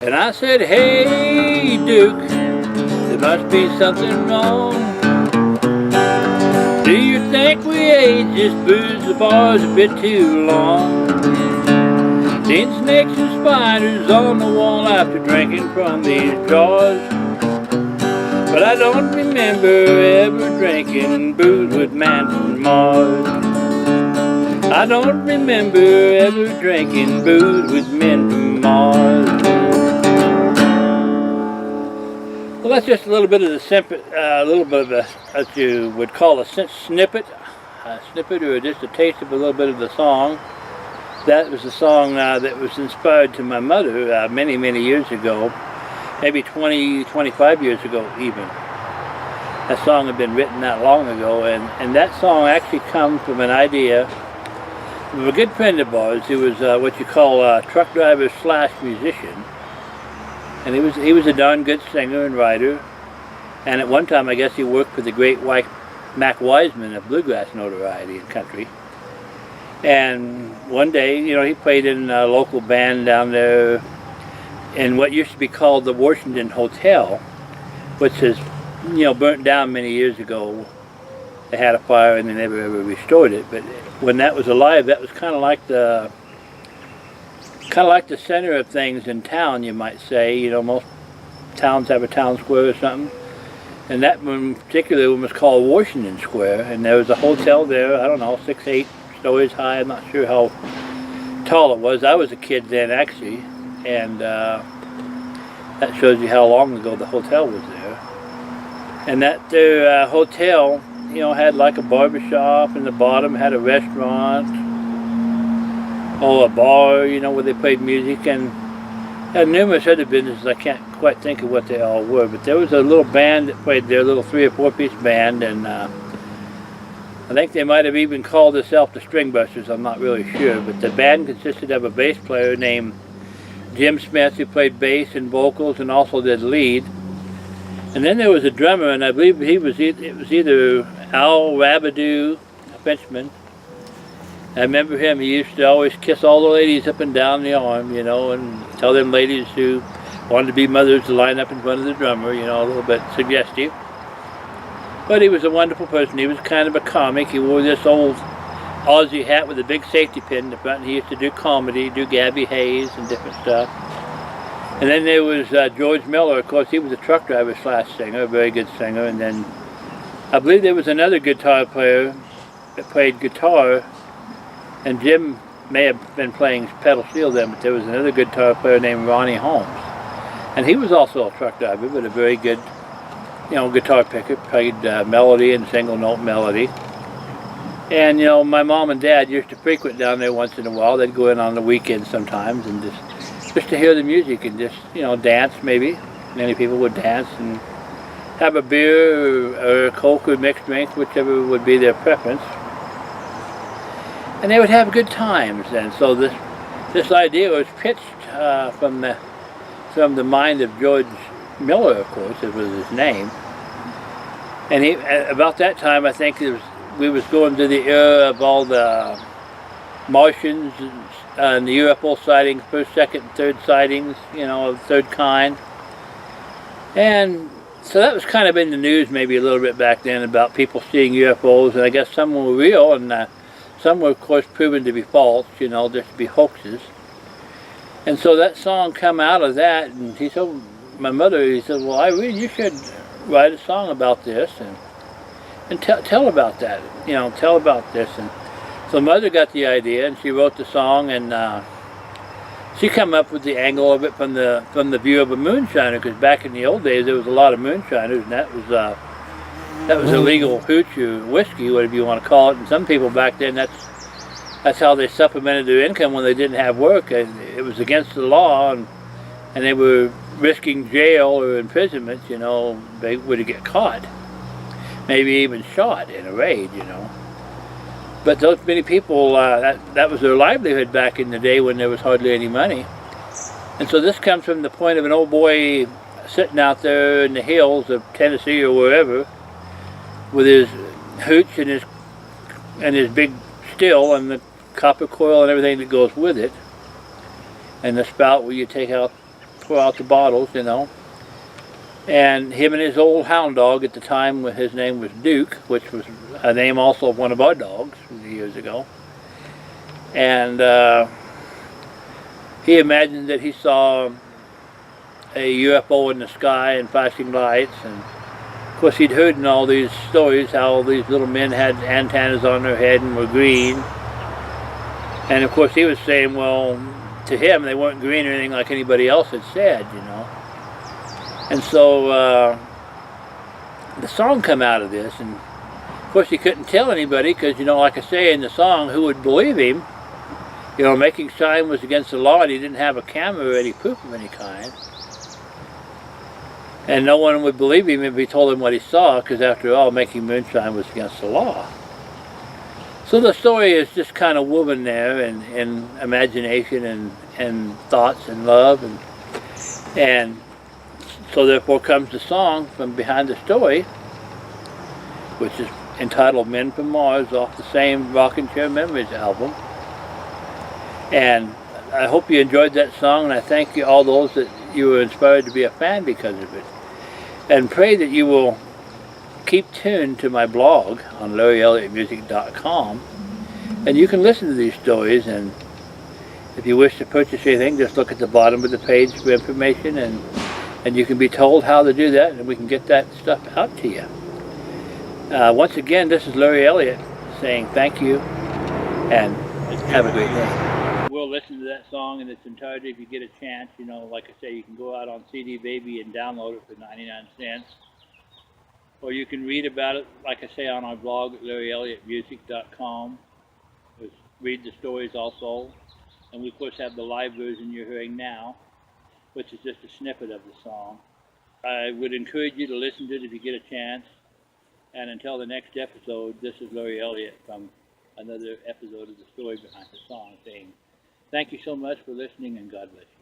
And I said, hey Duke, there must be something wrong. Do you think we aged this booze the bar's a bit too long? Seen snakes and spiders on the wall after drinking from these jars, but I don't remember ever drinking booze with man from Mars. I don't remember ever drinking booze with men from Mars. Well, that's just a little bit of what you would call a snippet or just a taste of a little bit of the song. That was a song that was inspired to my mother many, many years ago, maybe 20, 25 years ago even. That song had been written that long ago, and that song actually comes from an idea of a good friend of ours who was what you call a truck driver / musician. And he was a darn good singer and writer, and at one time I guess he worked for the great Mac Wiseman of bluegrass notoriety and country. And one day, you know, he played in a local band down there in what used to be called the Washington Hotel, which is, you know, burnt down many years ago. They had a fire and they never ever restored it. But when that was alive, that was kind of like the center of things in town, you might say. You know, most towns have a town square or something, and that one particular one was called Washington Square, and there was a hotel there, I don't know, 6, 8 stories high. I'm not sure how tall it was. I was a kid then, actually, and that shows you how long ago the hotel was there. And that their hotel, you know, had like a barbershop in the bottom, had a restaurant, a bar, you know, where they played music, and had numerous other businesses. I can't quite think of what they all were, but there was a little band that played there, a little 3 or 4 piece band, and I think they might have even called themselves the String Busters, I'm not really sure, but the band consisted of a bass player named Jim Smith, who played bass and vocals and also did lead, and then there was a drummer, and I believe it was either Al Rabidou, a Frenchman. I remember him. He used to always kiss all the ladies up and down the arm, you know, and tell them ladies who wanted to be mothers to line up in front of the drummer, you know, a little bit suggestive. But he was a wonderful person. He was kind of a comic. He wore this old Aussie hat with a big safety pin in the front. He used to do comedy, do Gabby Hayes and different stuff. And then there was George Miller. Of course, he was a truck driver / singer, a very good singer. And then I believe there was another guitar player that played guitar. And Jim may have been playing pedal steel then, but there was another guitar player named Ronnie Holmes. And he was also a truck driver, but a very good, you know, guitar picker, played melody and single note melody. And, you know, my mom and dad used to frequent down there once in a while. They'd go in on the weekends sometimes and just to hear the music and just, you know, dance maybe. Many people would dance and have a beer or a Coke or mixed drink, whichever would be their preference. And they would have good times, and so this idea was pitched from the mind of George Miller, of course, it was his name. And he, about that time, I think we was going to the era of all the Martians and the UFO sightings, first, second, and third sightings, you know, of third kind. And so that was kind of in the news maybe a little bit back then about people seeing UFOs, and I guess some were real, and some were, of course, proven to be false, you know, just to be hoaxes. And so that song come out of that, and he told my mother, he said, well, Irene, you should write a song about this and tell about that, you know, tell about this. And so mother got the idea, and she wrote the song, and she come up with the angle of it from the view of a moonshiner, because back in the old days there was a lot of moonshiners, and that was illegal hooch or whiskey, whatever you want to call it. And some people back then, that's how they supplemented their income when they didn't have work. It was against the law, and they were risking jail or imprisonment, you know. They would get caught, maybe even shot in a raid, you know. But those many people, that was their livelihood back in the day when there was hardly any money. And so this comes from the point of an old boy sitting out there in the hills of Tennessee or wherever, with his hooch and his big still and the copper coil and everything that goes with it, and the spout where you take out pour out the bottles, you know. And him and his old hound dog at the time, his name was Duke, which was a name also of one of our dogs years ago. And he imagined that he saw a UFO in the sky and flashing lights. And of course he'd heard in all these stories how these little men had antennas on their head and were green. And of course he was saying, well, to him they weren't green or anything like anybody else had said, you know. And so the song come out of this, and of course he couldn't tell anybody because, you know, like I say in the song, who would believe him? You know, making sign was against the law, and he didn't have a camera or any proof of any kind. And no one would believe him if he told him what he saw, because after all, making moonshine was against the law. So the story is just kind of woven there in imagination and thoughts and love, and so therefore comes the song from behind the story, which is entitled Men from Mars, off the same Rockin' Chair Memories album. And I hope you enjoyed that song, and I thank you all those that you were inspired to be a fan because of it. And pray that you will keep tuned to my blog on LarryElliottMusic.com, and you can listen to these stories, and if you wish to purchase anything, just look at the bottom of the page for information, and you can be told how to do that, and we can get that stuff out to you. Once again, this is Larry Elliott saying thank you, and have a great day. We'll listen to that song in its entirety if you get a chance. You know, like I say, you can go out on CD Baby and download it for 99 cents. Or you can read about it, like I say, on our blog at LarryElliottMusic.com. Read the stories also. And we, of course, have the live version you're hearing now, which is just a snippet of the song. I would encourage you to listen to it if you get a chance. And until the next episode, this is Larry Elliott from another episode of the story behind the song, saying thank you so much for listening, and God bless you.